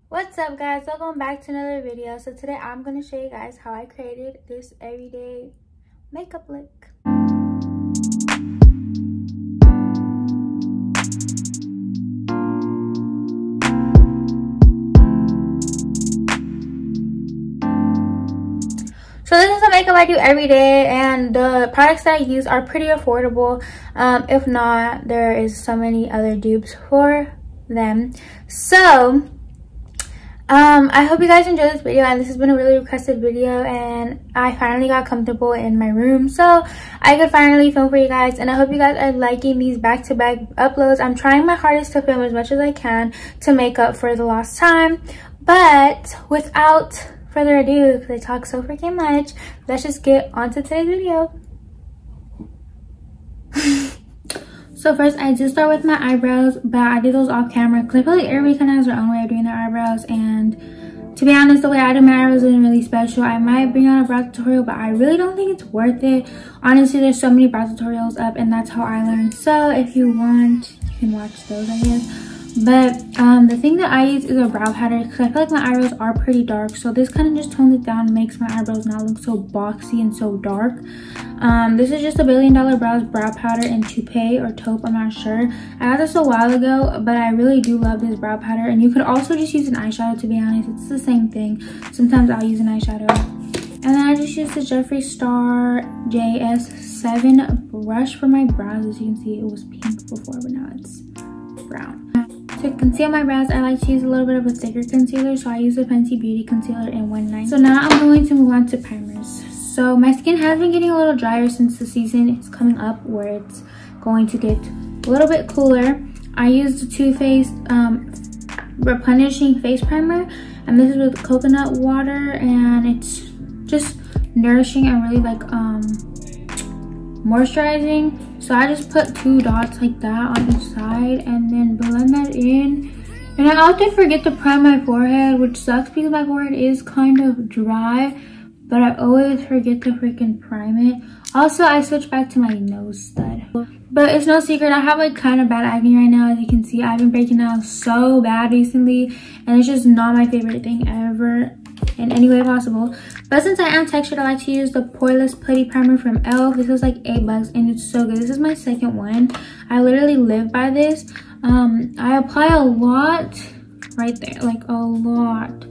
What's up, guys? Welcome back to another video. So today I'm going to show you guys how I created this everyday makeup look. So this is the makeup I do every day, and the products that I use are pretty affordable. If not, there is so many other dupes for them. So I hope you guys enjoyed this video, and this has been a really requested video, and I finally got comfortable in my room so I could finally film for you guys, and I hope you guys are liking these back-to-back uploads. I'm trying my hardest to film as much as I can to make up for the lost time, but without further ado, because I talk so freaking much, let's just get on to today's video. So first, I just start with my eyebrows, but I do those off camera because I feel like everybody kind of has their own way of doing their eyebrows, and to be honest, the way I do my eyebrows isn't really special. I might bring on a brow tutorial, but I really don't think it's worth it. Honestly, there's so many brow tutorials up, and that's how I learned. So if you want, you can watch those, I guess. But the thing that I use is a brow powder because I feel like my eyebrows are pretty dark, so this kind of just tones it down and makes my eyebrows not look so boxy and so dark. This is just a $1 Billion Brows brow powder in Toupee or Taupe, I'm not sure. I got this a while ago, but I really do love this brow powder, and you could also just use an eyeshadow, to be honest. It's the same thing. Sometimes I'll use an eyeshadow. And then I just use the Jeffree Star JS7 brush for my brows. As you can see, it was pink before, but now it's brown. To conceal my brows, I like to use a little bit of a thicker concealer, so I use the Fenty Beauty Concealer in 1/9. So now I'm going to move on to primers. So my skin has been getting a little drier since the season is coming up where it's going to get a little bit cooler. I use the Too Faced Replenishing Face Primer, and this is with coconut water, and it's just nourishing and really like moisturizing. So I just put 2 dots like that on each side and then blend that in. And I often forget to prime my forehead, which sucks because my forehead is kind of dry, but I always forget to freaking prime it. Also, I switched back to my nose stud. But it's no secret, I have like kind of bad acne right now. As you can see, I've been breaking out so bad recently, and it's just not my favorite thing ever in any way possible. But since I am textured, I like to use the Poreless Putty Primer from e.l.f. This is like $8 and it's so good. This is my second one. I literally live by this. I apply a lot right there, like a lot.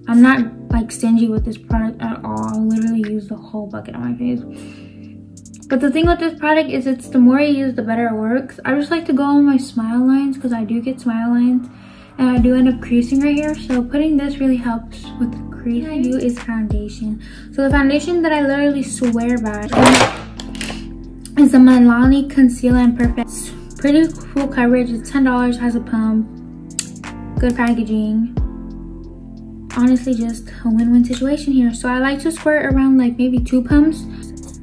I'm not like stingy with this product at all. I'll literally use the whole bucket on my face. But the thing with this product is it's the more you use, the better it works. I just like to go on my smile lines because I do get smile lines, and I do end up creasing right here. So putting this really helps with the crease. What I do is foundation. So the foundation that I literally swear by is the Milani Conceal and Perfect. It's pretty full coverage. It's $10, has a pump, good packaging. Honestly, just a win-win situation here. So I like to squirt around like maybe 2 pumps.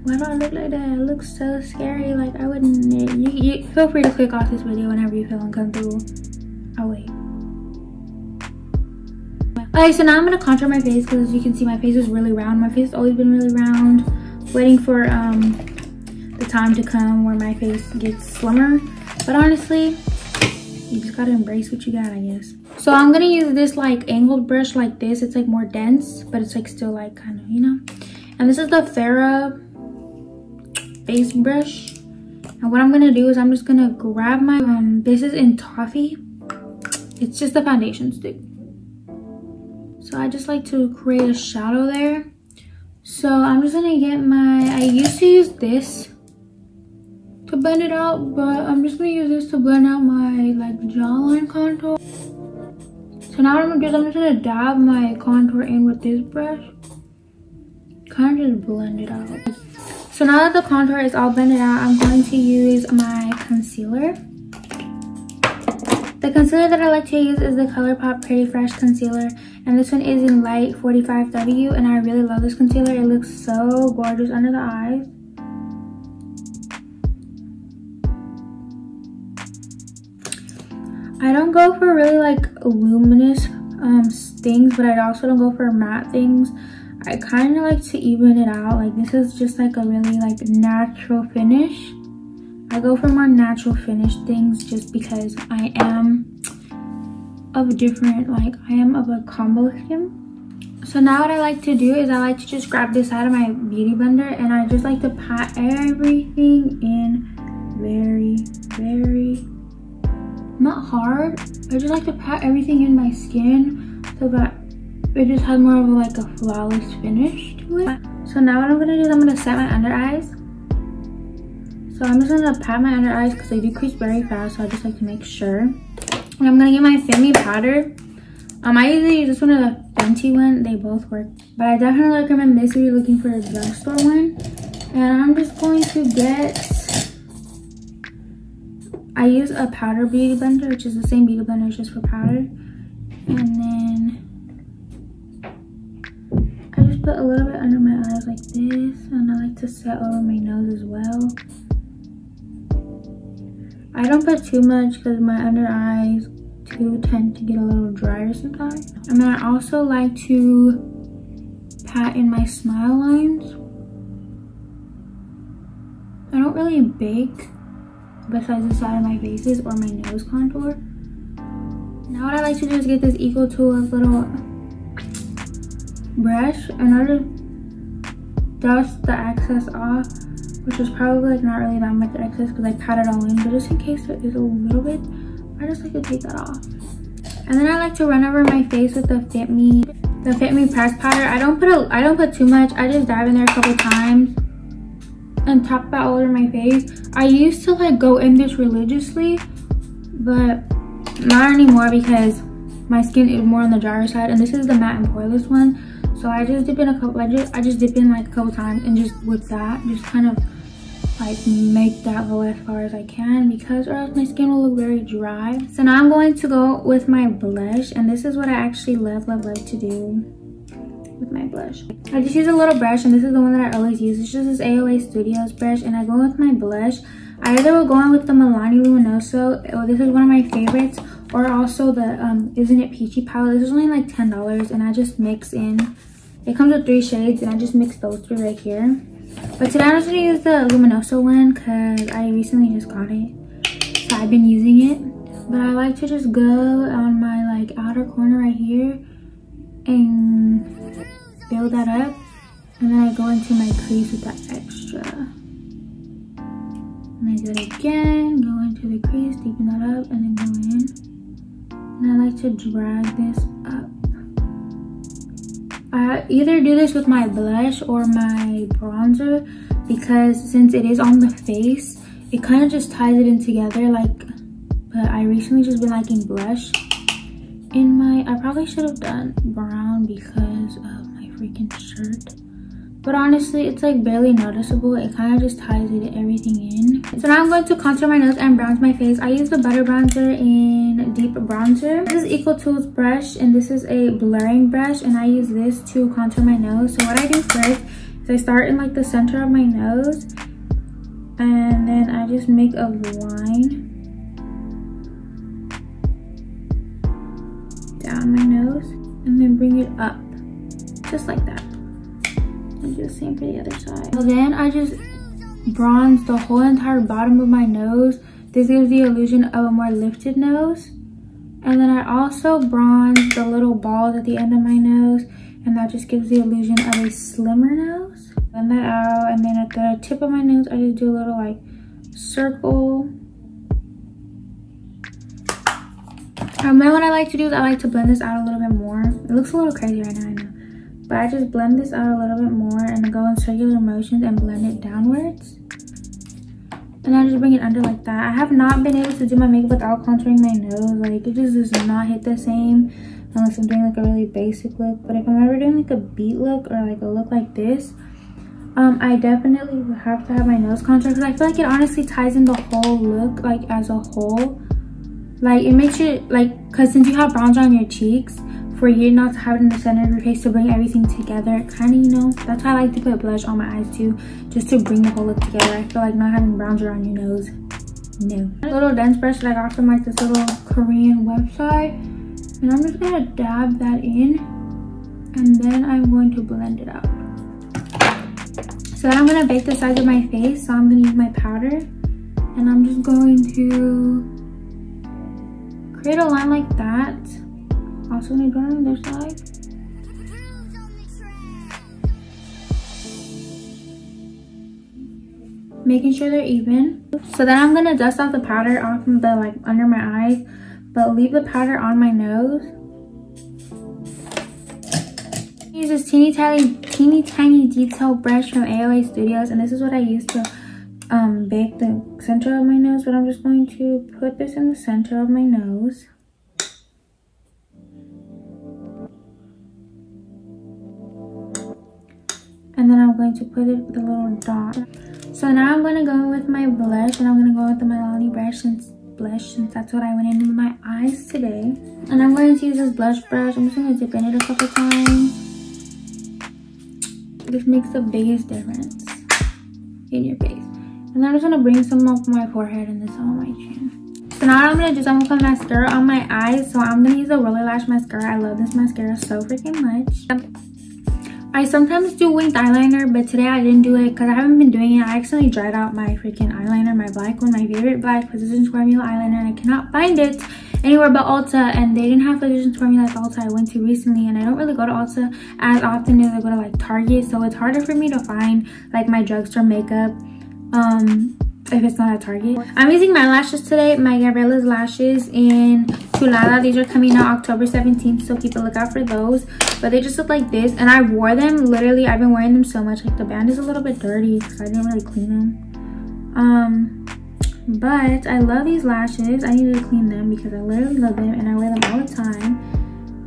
Why do I look like that? It looks so scary. Like I wouldn't. You feel free to click off this video whenever you feel uncomfortable. Oh wait. Okay, so now I'm gonna contour my face because as you can see, my face is really round. My face has always been really round. Waiting for the time to come where my face gets slimmer. But honestly, you just gotta embrace what you got, I guess. So I'm gonna use this like angled brush like this. It's like more dense, but it's like still like kind of, you know. And this is the Farrah face brush. And what I'm gonna do is I'm just gonna grab my this is in Toffee. It's just a foundation stick. So I just like to create a shadow there. So I'm just gonna get my, I used to use this to blend it out, but I'm just gonna use this to blend out my like jawline contour. So now what I'm gonna do is I'm just gonna dab my contour in with this brush. Kind of just blend it out. So now that the contour is all blended out, I'm going to use my concealer. The concealer that I like to use is the ColourPop Pretty Fresh Concealer, and this one is in light 45W, and I really love this concealer. It looks so gorgeous under the eyes. I don't go for really like luminous things, but I also don't go for matte things. I kind of like to even it out. Like this is just like a really like natural finish. I go for more natural finish things just because I am of different, like I am of a combo skin. So now what I like to do is I like to just grab this out of my beauty blender and I just like to pat everything in very, not hard. I just like to pat everything in my skin so that it just has more of like a flawless finish to it. So now what I'm gonna do is I'm gonna set my under eyes. So I'm just gonna pat my under eyes because they do crease very fast, so I just like to make sure. And I'm gonna get my Fit Me powder. I usually use this one or the Fenty one. They both work, but I definitely recommend this if you're looking for a drugstore one. And I'm just going to get, I use a powder beauty blender, which is the same beauty blender, it's just for powder. And then I just put a little bit under my eyes like this, and I like to set over my nose as well. I don't put too much because my under eyes tend to get a little drier sometimes. And then I also like to pat in my smile lines. I don't really bake besides the side of my faces or my nose contour. Now what I like to do is get this Eco Tools little brush and I just dust the excess off, which is probably like not really that much excess because I pat it all in, but just in case there is a little bit, I just like to take that off. And then I like to run over my face with the Fit Me press powder. I don't put too much. I just dive in there a couple times and tap that all over my face. I used to like go in this religiously, but not anymore because my skin is more on the drier side, and this is the matte and poreless one. So I just dip in a couple, I just dip in like a couple times, and just with that, just kind of like make that go as far as I can, because or else my skin will look very dry. So now I'm going to go with my blush, and this is what I actually love to do with my blush. I just use a little brush, and this is the one that I always use. It's just this AOA Studios brush, and I go with my blush. I either will go on with the Milani Luminoso, or this is one of my favorites, or also the Isn't It Peachy palette. This is only like $10, and I just mix in. It comes with 3 shades, and I just mix those 3 right here. But today I'm just gonna use the Luminoso one because I recently just got it, so I've been using it. But I like to just go on my like outer corner right here and build that up, and then I go into my crease with that extra. And I do it again, go into the crease, deepen that up, and then go in. And I like to drag this up. I either do this with my blush or my bronzer, because since it is on the face, it kind of just ties it in together. Like, but I recently just been liking blush in my, I probably should have done brown because of my freaking shirt. But honestly, it's like barely noticeable. It kind of just ties it everything in. So now I'm going to contour my nose and bronze my face. I use the Butter Bronzer in Deep Bronzer. This is Eco Tools brush, and this is a blurring brush, and I use this to contour my nose. So what I do first is I start in like the center of my nose, and then I just make a line down my nose, and then bring it up, just like that. And do the same for the other side. So then I just bronze the whole entire bottom of my nose. This gives the illusion of a more lifted nose. And then I also bronze the little balls at the end of my nose, and that just gives the illusion of a slimmer nose. Blend that out, and then at the tip of my nose I just do a little like circle. And then what I like to do is I like to blend this out a little bit more. It looks a little crazy right now, I know. But I just blend this out a little bit more and go in circular motions and blend it downwards. And I just bring it under like that. I have not been able to do my makeup without contouring my nose. Like, it just does not hit the same unless I'm doing like a really basic look. But if I'm ever doing like a beat look or like a look like this, I definitely have to have my nose contoured, because I feel like it honestly ties in the whole look, like as a whole. Like, it makes you like, because since you have bronzer on your cheeks, for you not to have it in the center of your face to bring everything together, kind of, you know. That's why I like to put blush on my eyes too, just to bring the whole look together. I feel like not having bronzer on your nose, no. A little dense brush that I got from like this little Korean website, and I'm just gonna dab that in, and then I'm going to blend it out. So then I'm gonna bake the sides of my face, so I'm gonna use my powder, and I'm just going to create a line like that. Also gonna do it on the other side. Making sure they're even. So then I'm gonna dust off the powder off of the like under my eyes, but leave the powder on my nose. Use this teeny tiny detail brush from AOA Studios, and this is what I use to bake the center of my nose. But I'm just going to put this in the center of my nose. And then I'm going to put it the little dot. So now I'm going to go with my blush, and I'm going to go with the Milani blush since that's what I went into my eyes today. And I'm going to use this blush brush. I'm just going to dip in it a couple times. This makes the biggest difference in your face. And then I'm just going to bring some off my forehead and this on my chin. So now what I'm going to do is I'm going to put mascara on my eyes. So I'm going to use the Roller Lash mascara. I love this mascara so freaking much. I sometimes do winged eyeliner, but today I didn't do it because I haven't been doing it. I accidentally dried out my freaking eyeliner, my black one, my favorite black Physicians Formula eyeliner, and I cannot find it anywhere but Ulta, and they didn't have Physicians Formula at the Ulta I went to recently, and I don't really go to Ulta as often as I go to like Target, so it's harder for me to find like my drugstore makeup if it's not at Target. I'm using my lashes today, my Gabriella's lashes in Chulada. These are coming out October 17th, so keep a lookout for those. But they just look like this, and I wore them literally. I've been wearing them so much. Like the band is a little bit dirty because I didn't really clean them. But I love these lashes. I need to clean them because I literally love them and I wear them all the time.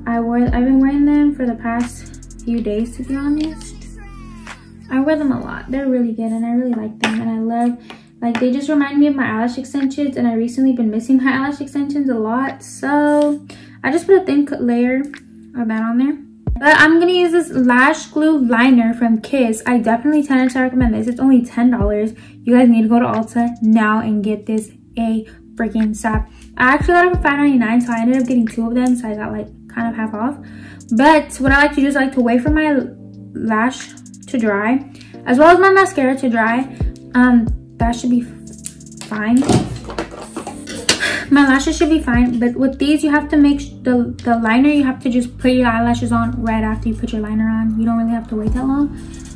I've been wearing them for the past few days, to be honest. I wear them a lot. They're really good and I really like them, and I love, like, they just remind me of my eyelash extensions, and I recently been missing my eyelash extensions a lot, so I just put a thin layer of that on there. But I'm gonna use this lash glue liner from Kiss. I definitely 10 out of 10 recommend this. It's only $10. You guys need to go to Ulta now and get this a freaking stop. I actually got it for $5.99, so I ended up getting 2 of them, so I got like kind of half off. But what I like to do is I like to wait for my lash to dry, as well as my mascara to dry. That should be fine. My lashes should be fine, but with these you have to make the liner, you have to just put your eyelashes on right after you put your liner on. You don't really have to wait that long.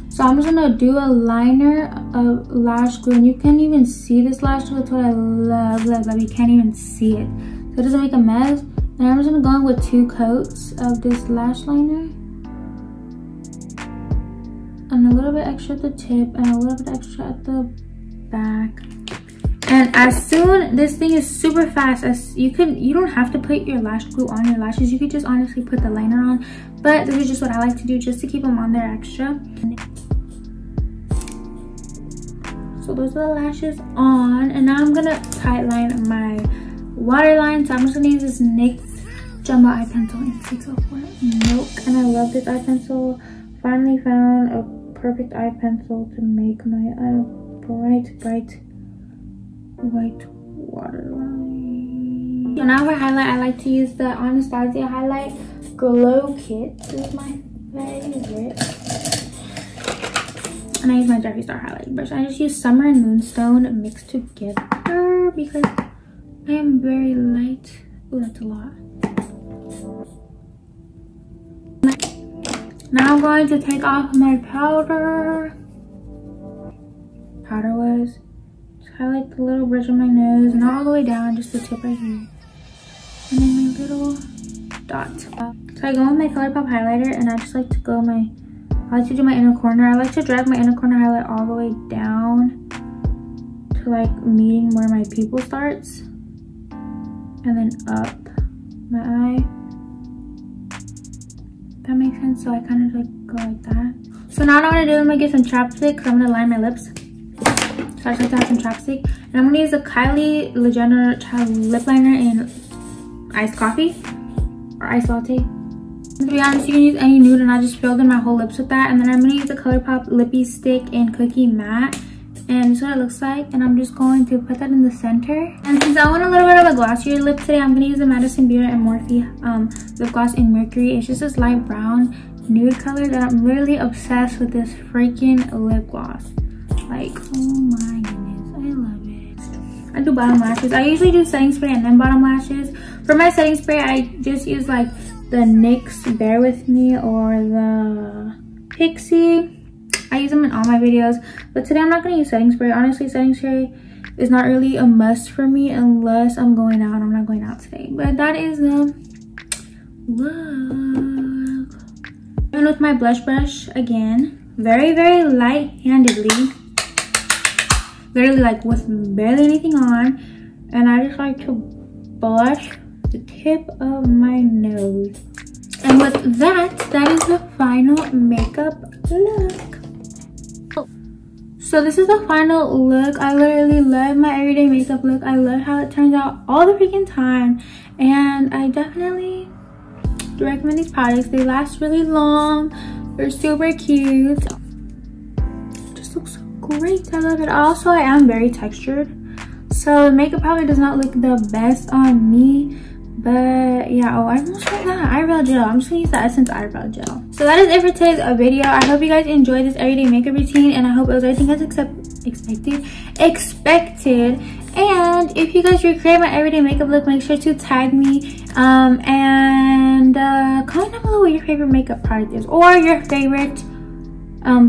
So I'm just gonna do a liner of lash glue, and you can't even see this lash glue. That's what I love. You can't even see it, so it doesn't make a mess. And I'm just gonna go in with 2 coats of this lash liner, and a little bit extra at the tip and a little bit extra at the back. And as soon, this thing is super fast, as you don't have to put your lash glue on your lashes. You could just honestly put the liner on, but this is just what I like to do, just to keep them on there extra. So those are the lashes on, and now I'm gonna tightline my waterline. So I'm just gonna use this NYX Jumbo Eye Pencil in 604 Milk, and I love this eye pencil. Finally found a perfect eye pencil to make my bright white waterline. So now for highlight, I like to use the Anastasia Highlight Glow Kit. This is my favorite. And I use my Jeffree Star highlighting brush. I just use Summer and Moonstone mixed together because I am very light. Oh, that's a lot. Now I'm going to take off my powder. Powder was just highlight the little bridge of my nose, not all the way down, just the tip right here, and then my little dot. So I go with my ColourPop highlighter, and I just like to go I like to do my inner corner. I like to drag my inner corner highlight all the way down to like meeting where my pupil starts, and then up my eye. That makes sense. So I kind of like go like that. So now what I'm gonna do, I'm gonna get some chapstick because I'm gonna line my lips. So I just like to have some chapstick, and I'm gonna use the Kylie Jenner lip liner in iced coffee or iced latte. To be honest, you can use any nude, and I just filled in my whole lips with that. And then I'm gonna use the ColourPop lippy stick in Cookie Matte, and this is what it looks like. And I'm just going to put that in the center. And since I want a little bit of a glossier lip today, I'm gonna use the Madison Beer and Morphe lip gloss in Mercury. It's just this light brown nude color that I'm literally obsessed with this freaking lip gloss. Like, oh my goodness, I love it. I do bottom lashes. I usually do setting spray and then bottom lashes. For my setting spray, I just use like the NYX Bear With Me or the Pixie. I use them in all my videos, but today I'm not going to use setting spray. Honestly, setting spray is not really a must for me unless I'm going out. I'm not going out today, but that is the look. And with my blush brush again, very light-handedly, literally like with barely anything on, and I just like to blush the tip of my nose. And with that is the final makeup look. So this is the final look. I literally love my everyday makeup look. I love how it turns out all the freaking time, and I definitely recommend these products. They last really long. They're super cute. Just looks so great. I love it. Also, I am very textured, so the makeup probably does not look the best on me. But yeah, oh, I almost forgot that eyebrow gel. I'm just gonna use the Essence eyebrow gel. So that is it for today's video. I hope you guys enjoyed this everyday makeup routine, and I hope it was everything as expected. And if you guys recreate my everyday makeup look, make sure to tag me and comment down below what your favorite makeup product is, or your favorite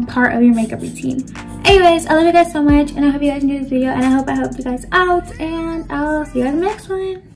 part of your makeup routine. Anyways, I love you guys so much, and I hope you guys enjoyed this video, and I hope you guys out, and I'll see you guys in the next one.